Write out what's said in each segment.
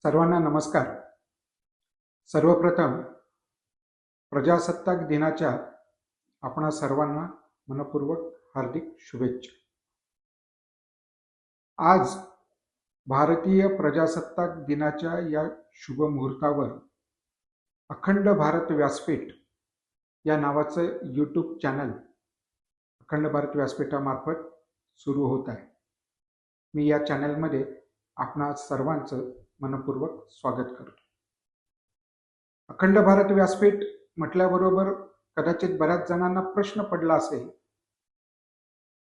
सर्वांना नमस्कार. सर्वप्रथम प्रजासत्ताक दिनाच्या आपणा सर्वांना मनपूर्वक हार्दिक शुभेच्छा. आज भारतीय प्रजासत्ताक दिनाच्या या शुभ मुहूर्तावर अखंड भारत व्यासपीठ या नावाचं यूट्यूब चॅनल अखंड भारत व्यासपीठामार्फत सुरू होत आहे. मी या चॅनलमध्ये आपणा सर्वांचं मनपूर्वक स्वागत करतो. अखंड भारत व्यासपीठ म्हटल्याबरोबर कदाचित बऱ्याच जणांना प्रश्न पडला असेल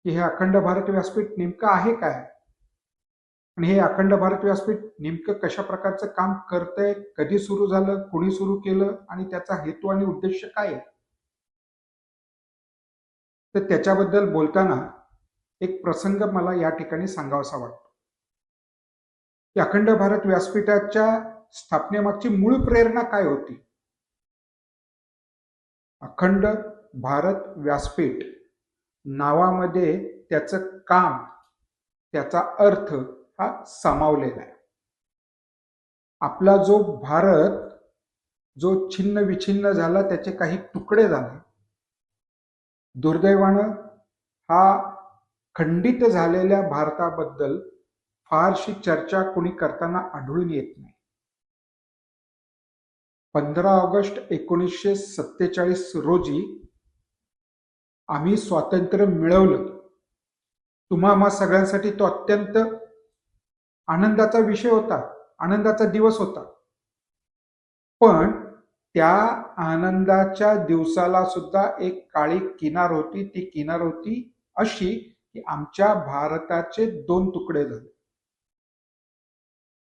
की हे अखंड भारत व्यासपीठ नेमकं आहे काय आणि हे अखंड भारत व्यासपीठ नेमकं कशा प्रकारचं काम करतंय, कधी सुरू झालं, कोणी सुरू केलं आणि त्याचा हेतू आणि उद्देश काय आहे. तर त्याच्याबद्दल बोलताना एक प्रसंग मला या ठिकाणी सांगावासा वाटतो. अखंड भारत व्यासपीठाच्या स्थापनेमागची मूळ प्रेरणा काय होती. अखंड भारत व्यासपीठ नावामध्ये त्याचं काम, त्याचा अर्थ हा सामावलेला आहे. आपला जो भारत जो छिन्न विछिन्न झाला, त्याचे काही तुकडे झाले, दुर्दैवानं हा खंडित झालेल्या भारताबद्दल फारशी चर्चा कोणी करताना आढळून येत नाही. 15 ऑगस्ट 1947 रोजी आम्ही स्वातंत्र्य मिळवलं. तुम्हा सगळ्यांसाठी तो अत्यंत आनंदाचा विषय होता, आनंदाचा दिवस होता. पण त्या आनंदाच्या दिवसाला सुद्धा एक काळी किनार होती. ती किनार होती अशी की आमच्या भारताचे 2 तुकडे झाले.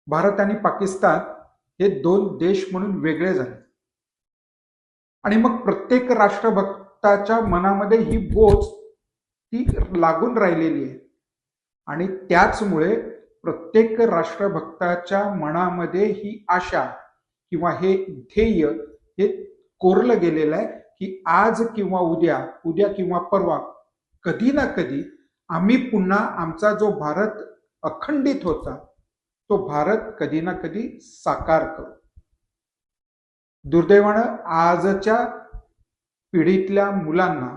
भारत आणि पाकिस्तान हे 2 देश म्हणून वेगळे झाले आणि मग प्रत्येक राष्ट्रभक्ताच्या मनामध्ये ही बोच ती लागून राहिलेली आहे आणि त्याचमुळे प्रत्येक राष्ट्रभक्ताच्या मनामध्ये ही आशा किंवा हे ध्येय हे कोरलं गेलेलं आहे की आज किंवा उद्या किंवा परवा कधी ना कधी आम्ही पुन्हा आमचा जो भारत अखंडित होता तो भारत कधी ना कधी साकार करू. दुर्दैवानं आजच्या पिढीतल्या मुलांना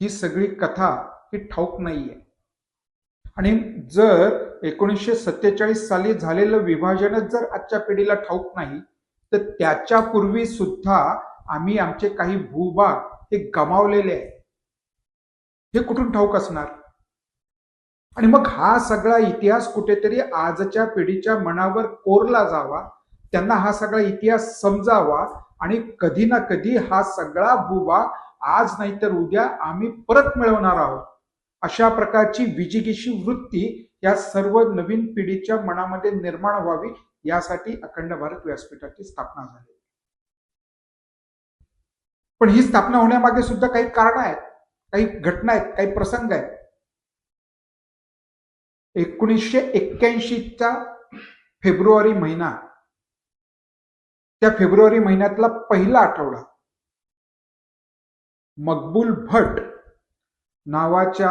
ही सगळी कथा ही ठाऊक नाहीये आणि जर 1947 साली झालेलं विभाजनच जर आजच्या पिढीला ठाऊक नाही तर त्याच्या पूर्वी सुद्धा आम्ही आमचे काही भूभाग हे गमावलेले आहे, हे कुठून ठाऊक असणार. आणि मग हा सगळा इतिहास कुठेतरी आजच्या पिढीच्या मनावर कोरला जावा, त्यांना हा सगळा इतिहास समजावा आणि कधी ना कधी हा सगळा भूभाग आज नाही तर उद्या आम्ही परत मिळवणार आहोत, अशा प्रकारची विजिगीषी वृत्ती या सर्व नवीन पिढीच्या मनामध्ये निर्माण व्हावी यासाठी अखंड भारत व्यासपीठाची स्थापना झाली. पण ही स्थापना होण्यामागे सुद्धा काही कारण आहेत, काही घटना आहेत, काही प्रसंग आहेत. 1981चा फेब्रुवारी महिना, त्या फेब्रुवारी महिन्यातला पहिला आठवडा मकबूल भट नावाच्या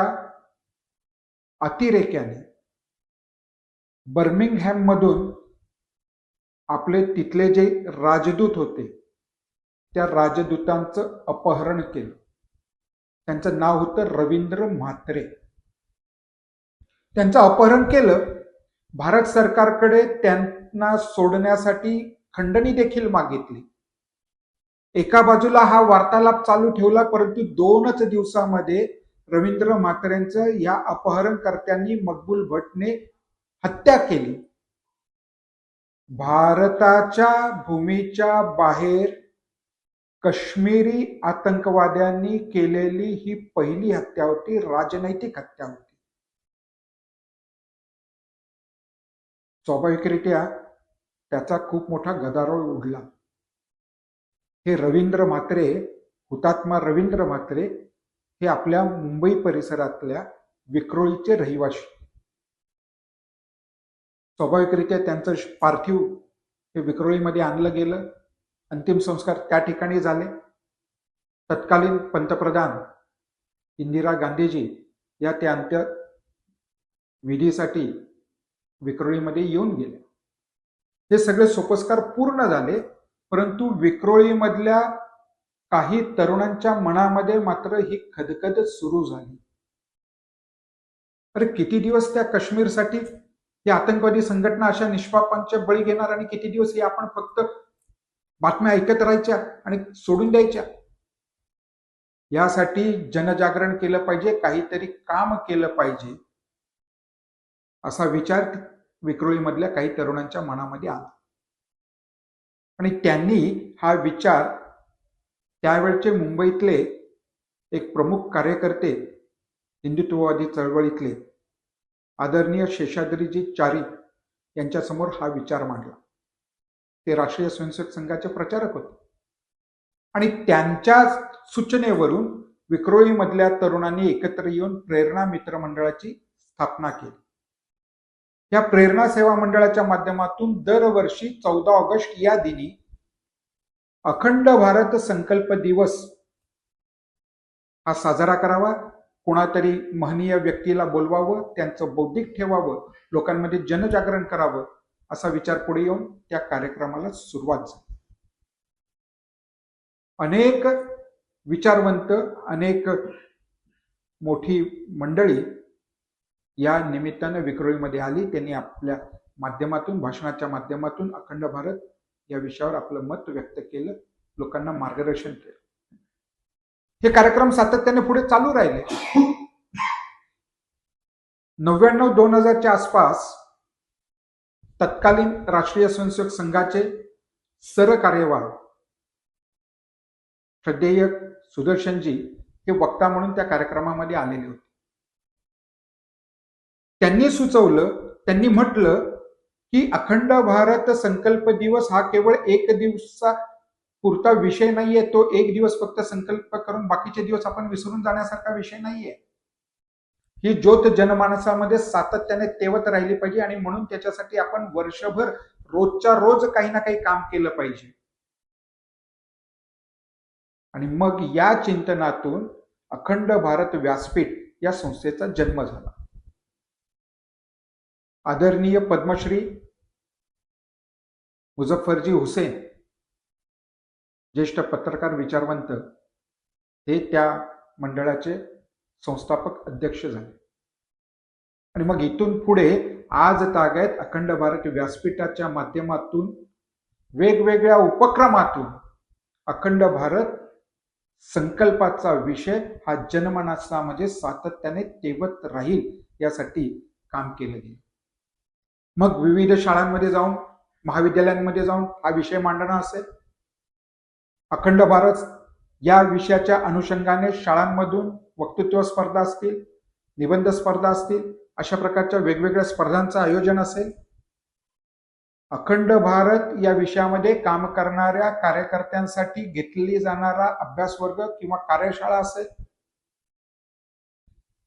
अतिरेक्याने बर्मिंगहॅम मधून आपले तिथले जे राजदूत होते त्या राजदूतांचं अपहरण केलं. त्यांचं नाव होतं रवींद्र म्हात्रे. त्यांचं अपहरण केलं. भारत सरकारकडे त्यांना सोडण्यासाठी खंडणी देखील मागितली. एका बाजूला हा वार्तालाप चालू ठेवला, परंतु 2च दिवसामध्ये रवींद्र म्हात्रेंचं या अपहरणकर्त्यांनी मकबूल भटने हत्या केली. भारताच्या भूमीच्या बाहेर काश्मीरी आतंकवाद्यांनी केलेली ही पहिली हत्या होती, राजनैतिक हत्या होती. स्वाभाविकरित्या त्याचा खूप मोठा गदारोळ उडला. हे रवींद्र म्हात्रे, हुतात्मा रवींद्र म्हात्रे हे आपल्या मुंबई परिसरातल्या विक्रोळीचे रहिवाशी. स्वाभाविकरित्या त्यांचं पार्थिव हे विक्रोळीमध्ये आणलं गेलं. अंतिम संस्कार त्या ठिकाणी झाले. तत्कालीन पंतप्रधान इंदिरा गांधीजी या त्या अंत्यविधीसाठी विक्रोळीमध्ये येऊन गेले. हे सगळे सोपस्कार पूर्ण झाले, परंतु विक्रोळीमधल्या काही तरुणांच्या मनामध्ये मात्र ही खदखद सुरू झाली. अरे किती दिवस त्या काश्मीरसाठी ही आतंकवादी संघटना अशा निष्पापांच्या बळी घेणार आणि किती दिवस हे आपण फक्त बातम्या ऐकत राहायच्या आणि सोडून द्यायच्या. यासाठी जनजागरण केलं पाहिजे, काहीतरी काम केलं पाहिजे, असा विचार विक्रोळीमधल्या काही तरुणांच्या मनामध्ये आला. आणि त्यांनी हा विचार त्यावेळचे मुंबईतले एक प्रमुख कार्यकर्ते, हिंदुत्ववादी चळवळीतले आदरणीय शेषाद्रीजी चारी यांच्यासमोर हा विचार मांडला. ते राष्ट्रीय स्वयंसेवक संघाचे प्रचारक होते आणि त्यांच्या सूचनेवरून विक्रोळीमधल्या तरुणांनी एकत्र येऊन प्रेरणा मित्र मंडळाची स्थापना केली. या प्रेरणा सेवा मंडळाच्या माध्यमातून दरवर्षी 14 ऑगस्ट या दिनी अखंड भारत संकल्प दिवस हा साजरा करावा. कोणातरी महनीय व्यक्तीला बोलवावं, त्यांचं बौद्धिक ठेवावं, लोकांमध्ये जनजागरण करावं, असा विचार पुढे येऊन त्या कार्यक्रमाला सुरुवात झाली. अनेक विचारवंत, अनेक मोठी मंडळी या निमित्तानं विक्रोळीमध्ये आली. त्यांनी आपल्या माध्यमातून, भाषणाच्या माध्यमातून अखंड भारत या विषयावर आपलं मत व्यक्त केलं, लोकांना मार्गदर्शन केलं. हे कार्यक्रम सातत्याने पुढे चालू राहिले. 99-2000च्या आसपास तत्कालीन राष्ट्रीय स्वयंसेवक संघाचे सरकार्यवाह श्रद्धेय सुदर्शनजी हे वक्ता म्हणून त्या कार्यक्रमामध्ये आलेले होते. त्यांनी सुचवलं, त्यांनी म्हटलं की अखंड भारत संकल्प दिवस हा केवळ एक दिवसा पुरता विषय नाहीये. तो एक दिवस फक्त संकल्प करून बाकीचे दिवस आपण विसरून जाण्यासारखा विषय नाहीये. ही ज्योत जनमानसामध्ये सातत्याने तेवत राहिली पाहिजे आणि म्हणून त्याच्यासाठी आपण वर्षभर रोजच्या रोज काही ना काही काम केलं पाहिजे. आणि मग या चिंतनातून अखंड भारत व्यासपीठ या संस्थेचा जन्म झाला. आदरणीय पद्मश्री मुझफ्फरजी हुसेन, ज्येष्ठ पत्रकार विचारवंत, हे त्या मंडळाचे संस्थापक अध्यक्ष झाले. आणि मग इथून पुढे आज तागायत अखंड भारत व्यासपीठाच्या माध्यमातून वेगवेगळ्या उपक्रमातून अखंड भारत संकल्पाचा विषय हा जनमानसामध्ये सातत्याने तेवत राहील यासाठी काम केलं गेलं. मग विविध शाळांमध्ये जाऊन, महाविद्यालयांमध्ये जाऊन हा विषय मांडणं असेल, अखंड भारत या विषयाच्या अनुषंगाने शाळांमधून वक्तृत्व स्पर्धा असतील, निबंध स्पर्धा असतील, अशा प्रकारच्या वेगवेगळ्या स्पर्धांचं आयोजन असेल. अखंड भारत या विषयामध्ये काम करणाऱ्या कार्यकर्त्यांसाठी घेतली जाणारा अभ्यास वर्ग किंवा कार्यशाळा असेल.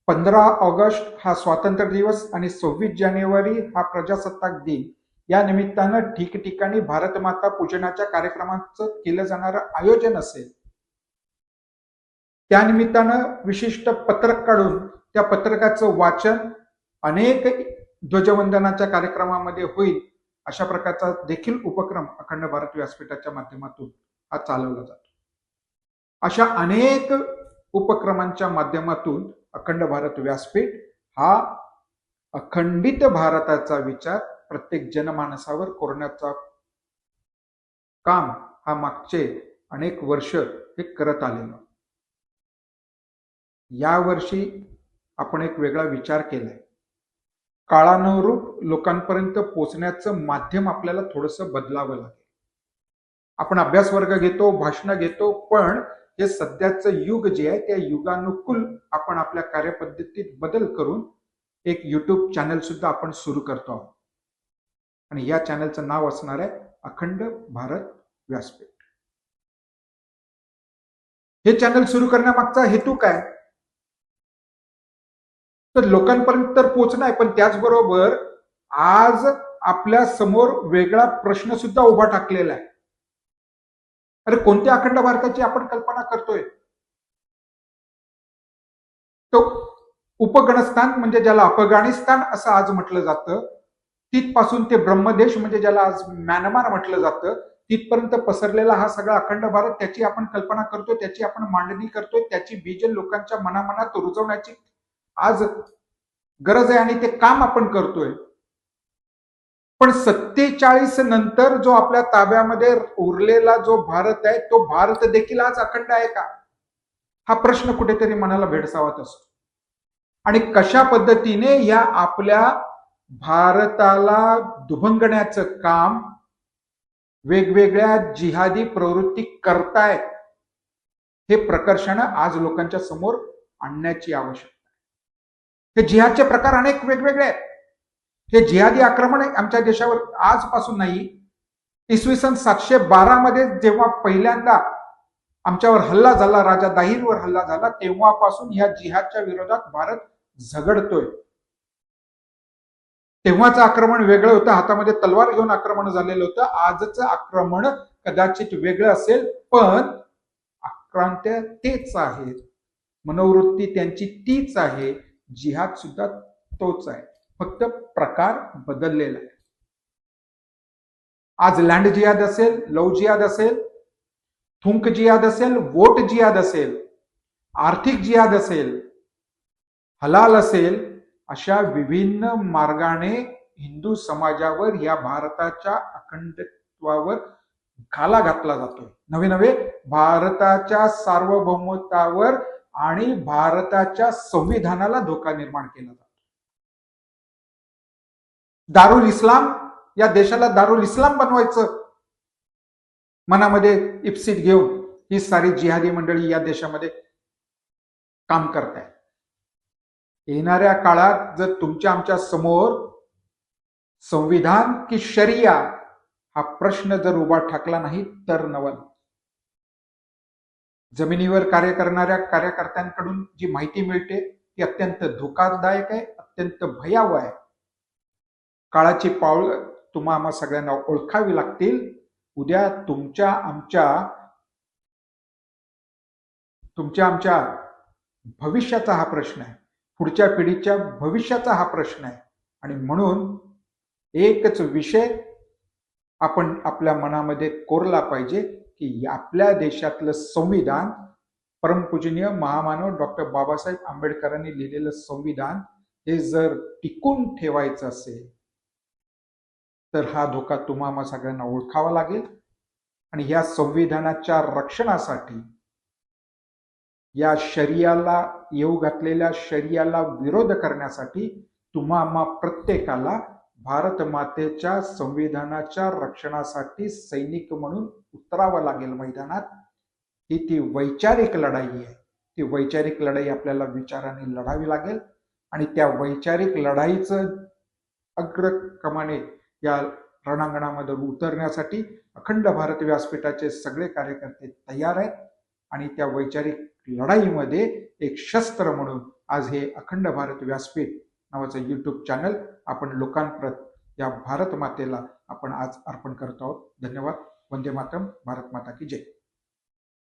15 ऑगस्ट हा स्वातंत्र्य दिवस आणि 26 जानेवारी हा प्रजासत्ताक दिन या निमित्तानं ठिकठिकाणी भारतमाता पूजनाच्या कार्यक्रमाचं केलं जाणारं आयोजन असेल. त्यानिमित्तानं विशिष्ट पत्रक काढून त्या पत्रकाचं वाचन अनेक ध्वजवंदनाच्या कार्यक्रमामध्ये होईल, अशा प्रकारचा देखील उपक्रम अखंड भारत व्यासपीठाच्या माध्यमातून हा चालवला जातो. अशा अनेक उपक्रमांच्या माध्यमातून अखंड भारत व्यासपीठ हा अखंडित भारताचा विचार प्रत्येक जनमानसावर कोरण्याचा काम हा मागचे अनेक वर्ष हे करत आलेलो. यावर्षी आपण एक वेगळा विचार केलाय. काळानुरूप लोकांपर्यंत पोहोचण्याचं माध्यम आपल्याला थोडंसं बदलावं लागेल. आपण अभ्यास वर्ग घेतो, भाषणं घेतो, पण हे सध्याचं युग जे आहे त्या युगानुकूल आपण आपल्या कार्यपद्धतीत बदल करून एक युट्यूब चॅनल सुद्धा आपण सुरू करतो आहोत. आणि या चॅनलचं नाव असणार आहे अखंड भारत व्यासपीठ. हे चॅनल सुरू करण्यामागचा हेतू काय? तर लोकांपर्यंत तर पोहोचणं आहे, पण त्याचबरोबर आज आपल्या समोर वेगळा प्रश्न सुद्धा उभा टाकलेला आहे. अरे कोणत्या अखंड भारताची आपण कल्पना करतोय? तो उपगणस्थान, म्हणजे ज्याला अफगाणिस्तान असं आज म्हटलं जातं, तिथपासून ते ब्रह्मदेश म्हणजे ज्याला आज म्यानमार म्हटलं जातं तिथपर्यंत पसरलेला हा सगळा अखंड भारत, त्याची आपण कल्पना करतोय, त्याची आपण मांडणी करतोय, त्याची बीज लोकांच्या मनामनात रुजवण्याची आज गरज आहे आणि ते काम आपण करतोय. पण 47 नंतर जो आपल्या ताब्यामध्ये उरलेला जो भारत आहे तो भारत देखील आज अखंड आहे का, हा प्रश्न कुठेतरी मनाला भेडसावत असतो. आणि कशा पद्धतीने या आपल्या भारताला दुभंगण्याचं काम वेगवेगळ्या जिहादी प्रवृत्ती करतायत, हे प्रकर्षानं आज लोकांच्या समोर आणण्याची आवश्यकता आहे. हे जिहादचे प्रकार अनेक वेगवेगळे आहेत. हे जिहादी आक्रमण आमच्या देशावर आजपासून नाही, इसवी सन 712 मध्ये जेव्हा पहिल्यांदा आमच्यावर हल्ला झाला, राजा दाहिरवर हल्ला झाला, तेव्हापासून या जिहादच्या विरोधात भारत झगडतोय. तेव्हाचं आक्रमण वेगळं होतं, हातामध्ये तलवार घेऊन आक्रमण झालेलं होतं. आजचं आक्रमण कदाचित वेगळं असेल, पण आक्रांत्य तेच आहेत, मनोवृत्ती त्यांची तीच आहे, जिहाद सुद्धा तोच आहे, फक्त प्रकार बदललेला आहे. आज लँड जिहाद असेल, लव जिहाद असेल, थुंक जिहाद असेल, वोट जिहाद असेल, आर्थिक जिहाद असेल, हलाल असेल, अशा विभिन्न मार्गाने हिंदू समाजावर या भारताच्या अखंडत्वावर घाला घातला जातोय. नवे नवे भारताच्या सार्वभौमत्वावर आणि भारताच्या संविधानाला धोका निर्माण केला जातो. दारुल इस्लाम, या देशाला दारुल इस्लाम बनवायचं मनामध्ये इप्सित घेऊन ही सारी जिहादी मंडळी या देशामध्ये काम करतायत. येणाऱ्या काळात जर तुमच्या आमच्या समोर संविधान की शरिया हा प्रश्न जर उभा ठाकला नाही तर नवल. जमिनीवर कार्य करणाऱ्या कार्यकर्त्यांकडून जी माहिती मिळते ती अत्यंत धोकादायक आहे, अत्यंत भयावह आहे. काळाची पावलं तुम्हा सगळ्यांना ओळखावी लागतील. उद्या तुमच्या आमच्या भविष्याचा हा प्रश्न आहे, पुढच्या पिढीच्या भविष्याचा हा प्रश्न आहे. आणि म्हणून एकच विषय आपण आपल्या मनामध्ये कोरला पाहिजे की आपल्या देशातलं संविधान, परमपूजनीय महामानव डॉक्टर बाबासाहेब आंबेडकरांनी लिहिलेलं संविधान हे जर टिकून ठेवायचं असेल तर हा धोका तुम्हा सगळ्यांना ओळखावा लागेल. आणि या संविधानाच्या रक्षणासाठी, या शरियाला येऊ घातलेल्या शरियाला विरोध करण्यासाठी तुम्हा प्रत्येकाला भारत मातेच्या संविधानाच्या रक्षणासाठी सैनिक म्हणून उतरावं लागेल मैदानात. ही ती वैचारिक लढाई आहे. ती वैचारिक लढाई आपल्याला विचाराने लढावी लागेल आणि त्या वैचारिक लढाईचं अग्रक्रमाने या रणांगणामध्ये उतरण्यासाठी अखंड भारत व्यासपीठाचे सगळे कार्यकर्ते तयार आहेत. आणि त्या वैचारिक लढाईमध्ये एक शस्त्र म्हणून आज हे अखंड भारत व्यासपीठ नावाचं युट्यूब चॅनल आपण लोकांप्रत या भारत मातेला आपण आज अर्पण करतो आहोत. धन्यवाद. वंदे मातरम. भारत माता की जय.